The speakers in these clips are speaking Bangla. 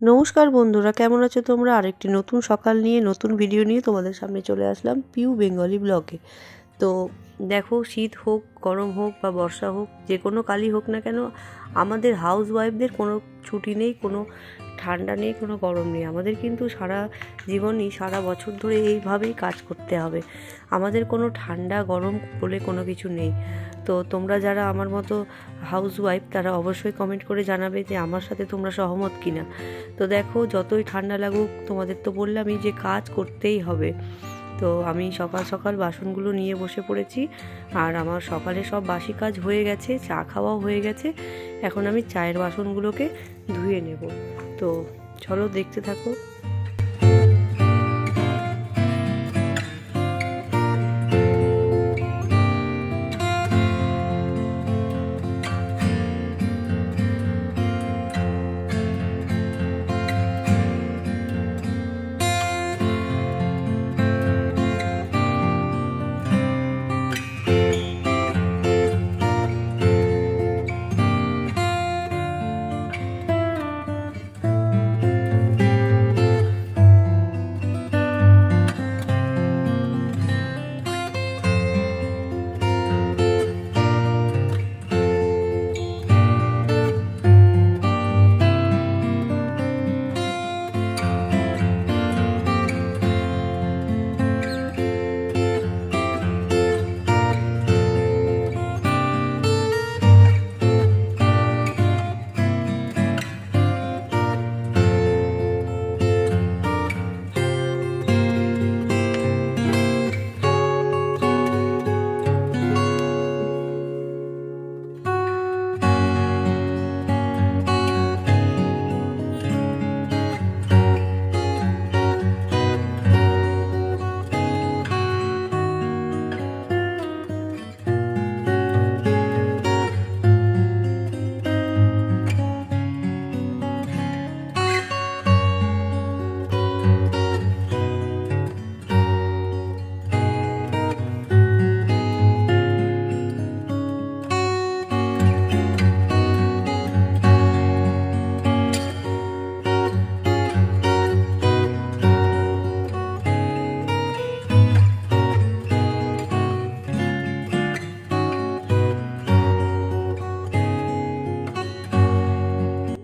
নমস্কার বন্ধুরা, কেমন আছো তোমরা? আরেকটি নতুন সকাল নিয়ে নতুন ভিডিও নিয়ে তোমাদের সামনে চলে আসলাম পিউ বেঙ্গলি ব্লগে। তো দেখো, শীত হোক, গরম হোক বা বর্ষা হোক, যে কোনো কালই হোক না কেন, আমাদের হাউস ওয়াইফদের কোনো ছুটি নেই, কোনো ঠান্ডা নেই, কোনো গরম নেই। আমাদের কিন্তু সারা জীবনই, সারা বছর ধরে এইভাবেই কাজ করতে হবে। আমাদের কোনো ঠান্ডা গরম বলে কোনো কিছু নেই। তো তোমরা যারা আমার মতো হাউস ওয়াইফ, তারা অবশ্যই কমেন্ট করে জানাবে যে আমার সাথে তোমরা সহমত কিনা। তো দেখো, যতই ঠান্ডা লাগুক, তোমাদের তো বললামই যে কাজ করতেই হবে। তো আমি সকাল সকাল বাসনগুলো নিয়ে বসে পড়েছি, আর আমার সকালে সব বাসি কাজ হয়ে গেছে, চা খাওয়াও হয়ে গেছে। এখন আমি চায়ের বাসনগুলোকে ধুয়ে নেব। তো চলো দেখতে থাকো।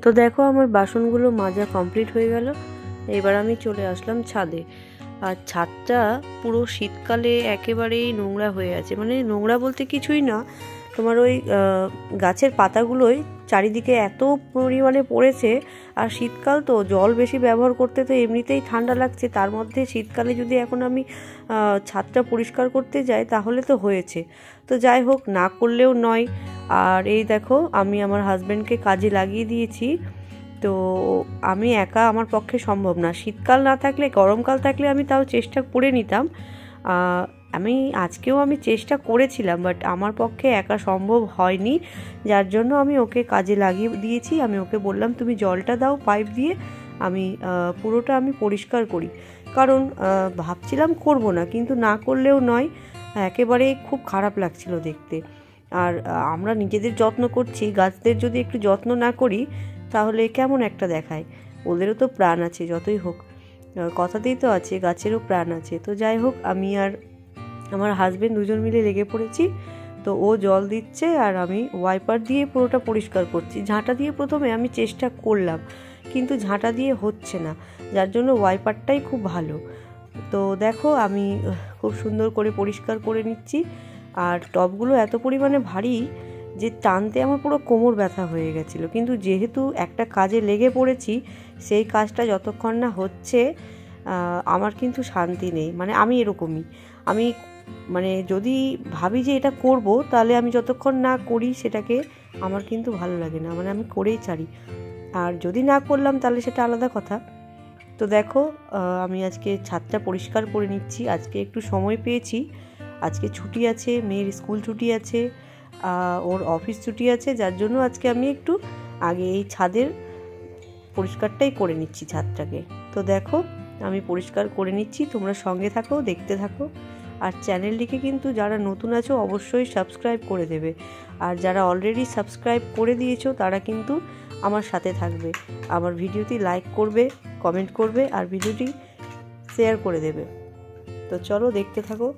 তো দেখো, আমার বাসনগুলো মাজা কমপ্লিট হয়ে গেল। এবার আমি চলে আসলাম ছাদে। আর ছাদটা পুরো শীতকালে একেবারেই নোংরা হয়ে আছে। মানে নোংরা বলতে কিছুই না, তোমার ওই গাছের পাতাগুলোই চারিদিকে এত পরিমাণে পড়েছে। আর শীতকাল তো, জল বেশি ব্যবহার করতে তো এমনিতেই ঠান্ডা লাগছে, তার মধ্যে শীতকালে যদি এখন আমি ছাদটা পরিষ্কার করতে যাই তাহলে তো হয়েছে। তো যাই হোক, না করলেও নয়। আর এই দেখো, আমি আমার হাজব্যান্ডকে কাজে লাগিয়ে দিয়েছি। তো আমি একা, আমার পক্ষে সম্ভব না। শীতকাল না থাকলে, গরমকাল থাকলে আমি তাও চেষ্টা করে নিতাম। আজকেও আমি চেষ্টা করেছিলাম, বাট আমার পক্ষে একা সম্ভব হয়নি, যার জন্য আমি ওকে কাজে লাগিয়ে দিয়েছি। আমি ওকে বললাম, তুমি জলটা দাও পাইপ দিয়ে, আমি পুরোটা আমি পরিষ্কার করি। কারণ ভাবছিলাম করব না, কিন্তু না করলেও নয়, একেবারে খুব খারাপ লাগছিল দেখতে। আর আমরা নিজেদের যত্ন করছি, গাছদের যদি একটু যত্ন না করি তাহলে কেমন একটা দেখায়। ওদেরও তো প্রাণ আছে, যতই হোক, কথাতেই তো আছে গাছেরও প্রাণ আছে। তো যাই হোক, আমি আর আমার হাজব্যান্ড দুজন মিলে লেগে পড়েছি। তো ও জল দিচ্ছে আর আমি ওয়াইপার দিয়ে পুরোটা পরিষ্কার করছি। ঝাঁটা দিয়ে প্রথমে আমি চেষ্টা করলাম, কিন্তু ঝাঁটা দিয়ে হচ্ছে না, যার জন্য ওয়াইপারটাই খুব ভালো। তো দেখো, আমি খুব সুন্দর করে পরিষ্কার করে নিচ্ছি। আর টবগুলো এত পরিমাণে ভারী যে টানতে আমার পুরো কোমর ব্যথা হয়ে গেছিলো। কিন্তু যেহেতু একটা কাজে লেগে পড়েছি, সেই কাজটা যতক্ষণ না হচ্ছে আমার কিন্তু শান্তি নেই। মানে আমি এরকমই, আমি মানে যদি ভাবি যে এটা করব, তাহলে আমি যতক্ষণ না করি সেটাকে, আমার কিন্তু ভালো লাগে না। মানে আমি করেই ছাড়ি। আর যদি না করলাম তাহলে সেটা আলাদা কথা। তো দেখো, আমি আজকে ছাদটা পরিষ্কার করে নিচ্ছি। আজকে একটু সময় পেয়েছি, আজকে ছুটি আছে, মেয়ের স্কুল ছুটি আছে, ওর অফিস ছুটি আছে, যার জন্য আজকে আমি একটু আগে এই ছাদের পরিষ্কারটাই করে নিচ্ছি ছাদটাকে। তো দেখো, আমি পরিষ্কার করে নিচ্ছি, তোমরা সঙ্গে থাকো, দেখতে থাকো। আর চ্যানেলটিকে কিন্তু যারা নতুন আছো অবশ্যই সাবস্ক্রাইব করে দেবে। আর যারা অলরেডি সাবস্ক্রাইব করে দিয়েছো তারা কিন্তু আমার সাথে থাকবে, আমার ভিডিওটি লাইক করবে, কমেন্ট করবে আর ভিডিওটি শেয়ার করে দেবে। তো চলো দেখতে থাকো।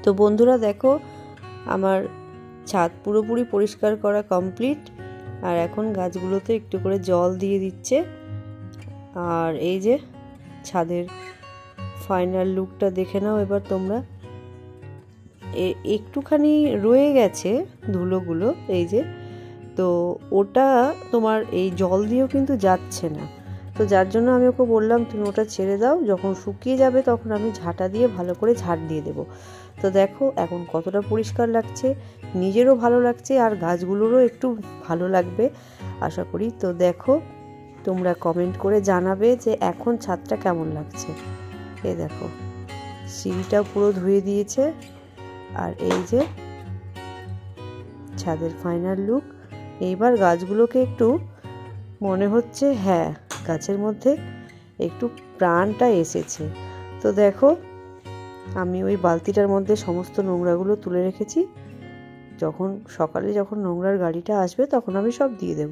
তো বন্ধুরা দেখো, আমার ছাদ পুরোপুরি পরিষ্কার করা কমপ্লিট। আর এখন গাছগুলোতে একটু করে জল দিয়ে দিচ্ছে। আর এই যে ছাদের ফাইনাল লুকটা দেখে নাও এবার তোমরা। একটুখানি রয়ে গেছে ধুলোগুলো, এই যে, তো ওটা তোমার এই জল দিয়েও কিন্তু যাচ্ছে না। তো যার জন্য আমি ওকে বললাম তুমি ওটা ছেড়ে দাও, যখন শুকিয়ে যাবে তখন আমি ঝাঁটা দিয়ে ভালো করে ঝাড় দিয়ে দেবো। তো দেখো এখন কতটা পরিষ্কার লাগছে, নিজেরও ভালো লাগছে আর গাছগুলোরও একটু ভালো লাগবে আশা করি। তো দেখো তোমরা কমেন্ট করে জানাবে যে এখন ছাদটা কেমন লাগছে। এই দেখো সিঁড়িটাও পুরো ধুয়ে দিয়েছে। আর এই যে ছাদের ফাইনাল লুক। এইবার গাছগুলোকে একটু মনে হচ্ছে হ্যাঁ গাছের মধ্যে একটু প্রাণটা এসেছে। তো দেখো আমি ওই বালতিটার মধ্যে সমস্ত নোংরাগুলো তুলে রেখেছি, সকালে যখন নোংরার গাড়িটা আসবে তখন আমি সব দিয়ে দেব।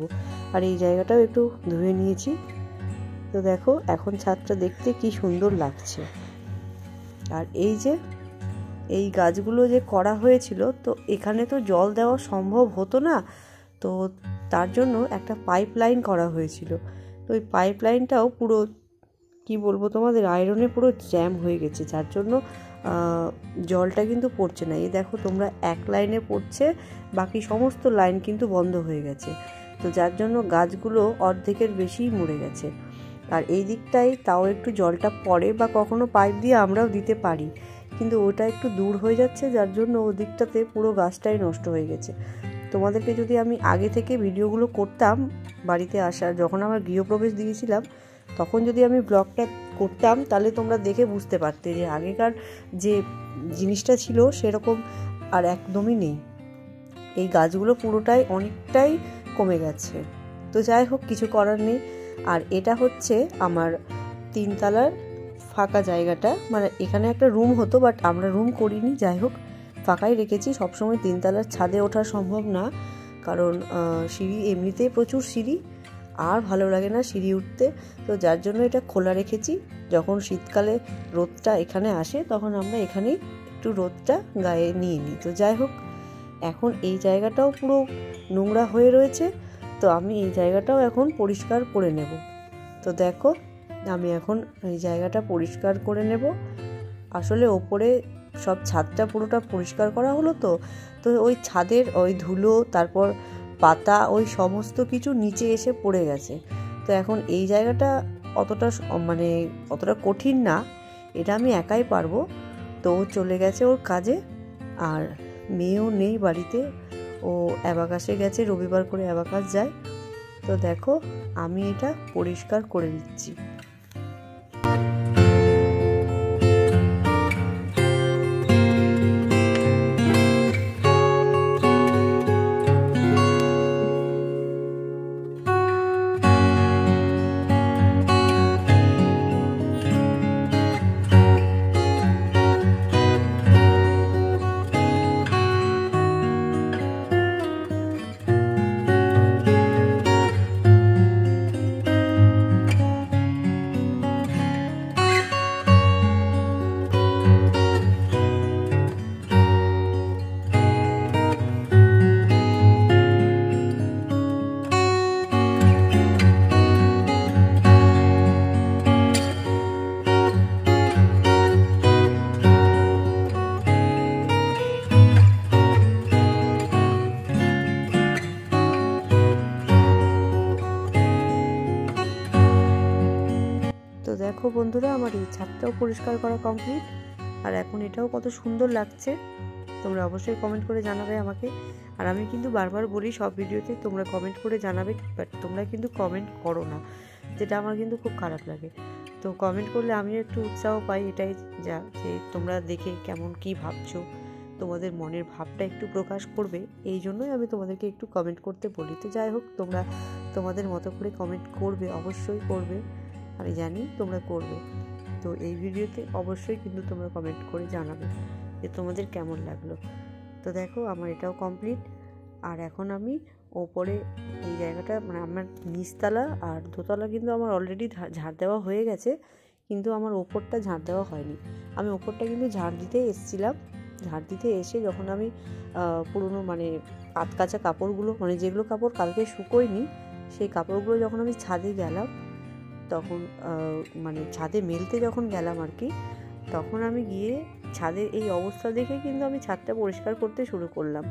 আর এই জায়গাটাও একটু ধুয়ে নিয়েছি। তো দেখো এখন ছাদটা দেখতে কি সুন্দর লাগছে। আর এই যে এই গাছগুলো যে করা হয়েছিল, তো এখানে তো জল দেওয়া সম্ভব হতো না, তো তার জন্য একটা পাইপ লাইন করা হয়েছিল। তো ওই পাইপ লাইনটাও পুরো কি বলবো তোমাদের, আয়রনে পুরো জ্যাম হয়ে গেছে, যার জন্য জলটা কিন্তু পড়ছে না। এই দেখো তোমরা এক লাইনে পড়ছে, বাকি সমস্ত লাইন কিন্তু বন্ধ হয়ে গেছে। তো যার জন্য গাছগুলো অর্ধেকের বেশি মরে গেছে। আর এই দিকটাই তাও একটু জলটা পড়ে, বা কখনো পাইপ দিয়ে আমরাও দিতে পারি, কিন্তু ওটা একটু দূর হয়ে যাচ্ছে, যার জন্য ওদিকটাতে পুরো গাছটাই নষ্ট হয়ে গেছে। তোমাদেরকে যদি আমি আগে থেকে ভিডিওগুলো করতাম বাড়িতে আসার, যখন আমার গৃহপ্রবেশ দিয়েছিলাম তখন যদি আমি ব্লগটা করতাম, তাহলে তোমরা দেখে বুঝতে পারতে যে আগেকার যে জিনিসটা ছিল সেরকম আর একদমই নেই। এই গাছগুলো পুরোটাই অনেকটাই কমে গেছে। তো যাই হোক, কিছু করার নেই। আর এটা হচ্ছে আমার 3 তলার ফাঁকা জায়গাটা, মানে এখানে একটা রুম হতো, বাট আমরা রুম করিনি, যাই হোক ফাঁকাই রেখেছি। সবসময় 3 তলার ছাদে ওঠা সম্ভব না, কারণ সিঁড়ি এমনিতেই প্রচুর সিঁড়ি, আর ভালো লাগে না সিঁড়ি উঠতে। তো যার জন্য এটা খোলা রেখেছি। যখন শীতকালে রোদটা এখানে আসে তখন আমরা এখানেই একটু রোদটা গায়ে নিয়ে নিই। তো যাই হোক, এখন এই জায়গাটাও পুরো নোংরা হয়ে রয়েছে, তো আমি এই জায়গাটাও এখন পরিষ্কার করে নেব। তো দেখো আমি এখন এই জায়গাটা পরিষ্কার করে নেব। আসলে ওপরে সব ছাদটা পুরোটা পরিষ্কার করা হলো, তো ওই ছাদের ওই ধুলো তারপর পাতা ওই সমস্ত কিছু নিচে এসে পড়ে গেছে। তো এখন এই জায়গাটা অতটা কঠিন না, এটা আমি একাই পারবো। তো ও চলে গেছে ওর কাজে, আর মেয়েও নেই বাড়িতে, ও অ্যাবাকাসে গেছে, রবিবার করে অ্যাবাকাস যায়। তো দেখো আমি এটা পরিষ্কার করে দিচ্ছি। তো দেখো বন্ধুরা, আমার এই ছাদটাও পরিষ্কার করা কমপ্লিট। আর এখন এটাও কত সুন্দর লাগছে, তোমরা অবশ্যই কমেন্ট করে জানাবে আমাকে। আর আমি কিন্তু বারবার বলি সব ভিডিওতে তোমরা কমেন্ট করে জানাবে, বাট তোমরা কিন্তু কমেন্ট করো না, যেটা আমার কিন্তু খুব খারাপ লাগে। তো কমেন্ট করলে আমিও একটু উৎসাহ পাই, এটাই যা, যে তোমরা দেখে কেমন কি ভাবছো, তোমাদের মনের ভাবটা একটু প্রকাশ করবে, এই জন্যই আমি তোমাদেরকে একটু কমেন্ট করতে বলি। তো যাই হোক, তোমরা তোমাদের মতো করে কমেন্ট করবে, অবশ্যই করবে, আমি জানি তোমরা করবে। তো এই ভিডিওতে অবশ্যই কিন্তু তোমরা কমেন্ট করে জানাবে যে তোমাদের কেমন লাগলো। তো দেখো আমার এটাও কমপ্লিট। আর এখন আমি ওপরে এই জায়গাটা মানে আমার নিচতলা আর দোতলা কিন্তু আমার অলরেডি ঝাড় দেওয়া হয়ে গেছে, কিন্তু আমার ওপরটা ঝাড় দেওয়া হয়নি। আমি ওপরটা কিন্তু ঝাড় দিতে এসেছিলাম। ঝাড় দিতে এসে যখন আমি পুরনো মানে কাঁচা কাপড়গুলো, মানে যেগুলো কাপড় কালকে শুকোয়নি সেই কাপড়গুলো যখন আমি ছাদে গেলাম, তখন মানে ছাদে মেলতে যখন গেলাম আর কি, তখন আমি গিয়ে ছাদের এই অবস্থা দেখে কিন্তু আমি ছাদটা পরিষ্কার করতে শুরু করলাম।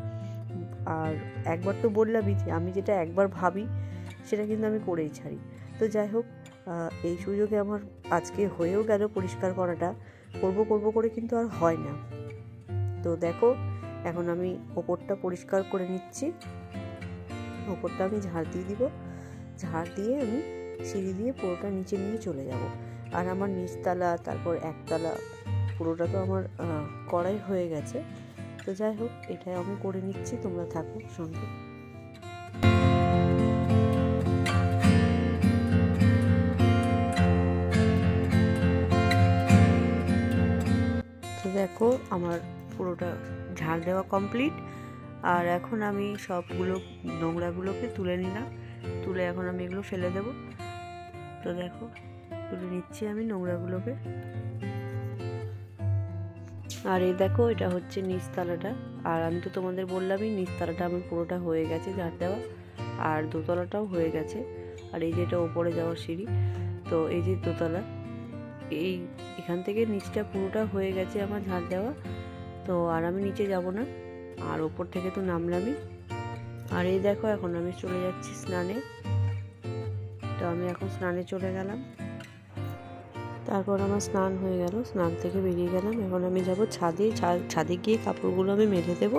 আর একবার তো বললামই যে আমি যেটা একবার ভাবি সেটা কিন্তু আমি করেই ছাড়ি। তো যাই হোক, এই সুযোগে আমার আজকে হয়েও গেল পরিষ্কার করাটা। করব করে কিন্তু আর হয় না। তো দেখো এখন আমি ওপরটা পরিষ্কার করে নিচ্ছি। ওপরটা আমি ঝাড় দিয়ে দিব। ঝাড় দিয়ে আমি সিঁড়ি দিয়ে পুরোটা নিচে নিয়ে চলে যাব। আর আমার নিচতলা তারপর একতলা পুরোটা তো আমার করাই হয়ে গেছে। তো যাই হোক, এটাই আমি করে নিচ্ছি, তোমরা থাকো সঙ্গে। তো দেখো আমার পুরোটা ঝাড় দেওয়া কমপ্লিট। আর এখন আমি সবগুলো নোংরাগুলোকে তুলে নিলাম। তুলে এখন আমি এগুলো ফেলে দেব। তো দেখো তুলে নিচ্ছি আমি নোংরাগুলোকে। আর এই দেখো এটা হচ্ছে নিচতলাটা। আর আমি তো তোমাদের বললামই নিচতলাটা আমার পুরোটা হয়ে গেছে ঝাড় দেওয়া, আর দোতলাটাও হয়ে গেছে। আর এই যে এটা ওপরে যাওয়ার সিঁড়ি। তো এই যে দোতলা, এখান থেকে নিচটা পুরোটা হয়ে গেছে আমার ঝাড় দেওয়া। তো আর আমি নিচে যাব না, আর ওপর থেকে তো নামলামই। আর এই দেখো এখন আমি চলে যাচ্ছি স্নানে। তো আমি এখন স্নানে চলে গেলাম। তারপর আমার স্নান হয়ে গেল, স্নান থেকে বেরিয়ে গেলাম। এখন আমি যাব ছাদে গিয়ে কাপড়গুলো আমি মেলে দেবো।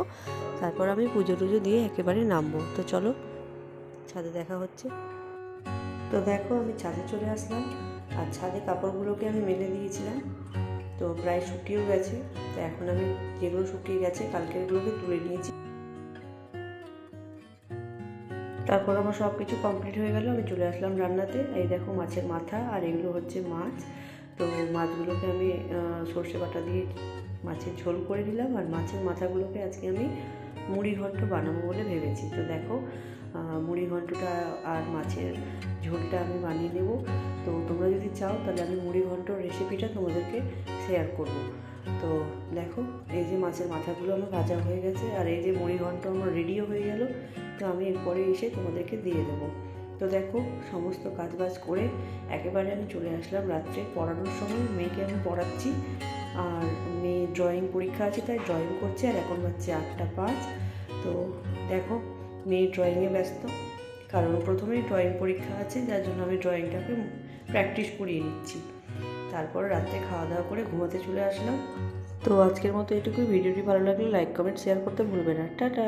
তারপর আমি পুজো টুজো দিয়ে একেবারে নামবো। তো চলো ছাদে দেখা হচ্ছে। তো দেখো আমি ছাদে চলে আসলাম। আর ছাদে কাপড়গুলোকে আমি মেলে দিয়েছিলাম, তো প্রায় শুকিয়েও গেছে। তো এখন আমি যেগুলো শুকিয়ে গেছে কালকেরগুলোকে তুলে নিয়েছি। তারপর আমার সব কিছু কমপ্লিট হয়ে গেল। আমি চলে আসলাম রান্নাতে। এই দেখো মাছের মাথা, আর এগুলো হচ্ছে মাছ। তো মাছগুলোকে আমি সর্ষে বাটা দিয়ে মাছের ঝোল করে দিলাম। আর মাছের মাথাগুলোকে আজকে আমি মুড়ি ঘন্ট বানাবো বলে ভেবেছি। তো দেখো মুড়ি ঘন্টটা আর মাছের ঝোলটা আমি বানিয়ে নেব। তো তোমরা যদি চাও তাহলে আমি মুড়ি ঘন্টর রেসিপিটা তোমাদেরকে শেয়ার করব। তো দেখো এই যে মাছের মাথাগুলো আমার ভাজা হয়ে গেছে, আর এই যে মুড়ি ঘন্ট আমার রেডিও হয়ে গেল। তো আমি এরপরে এসে তোমাদেরকে দিয়ে দেবো। তো দেখো সমস্ত কাজবাজ করে একেবারে আমি চলে আসলাম রাত্রে পড়ানোর সময়। মেয়েকে আমি পড়াচ্ছি, আর মেয়ে ড্রয়িং পরীক্ষা আছে তাই ড্রয়িং করছে। আর এখন বাজছে 8:05। তো দেখো মেয়ে ড্রয়িংয়ে ব্যস্ত, কারণ প্রথমেই ড্রয়িং পরীক্ষা আছে, যার জন্য আমি ড্রয়িংটাকে প্র্যাকটিস করিয়ে নিচ্ছি। তারপর রাত্রে খাওয়া দাওয়া করে ঘুমাতে চলে আসলাম। তো আজকের মতো এটুকুই। ভিডিওটি ভালো লাগলে লাইক কমেন্ট শেয়ার করতে ভুলবে না। টাটা।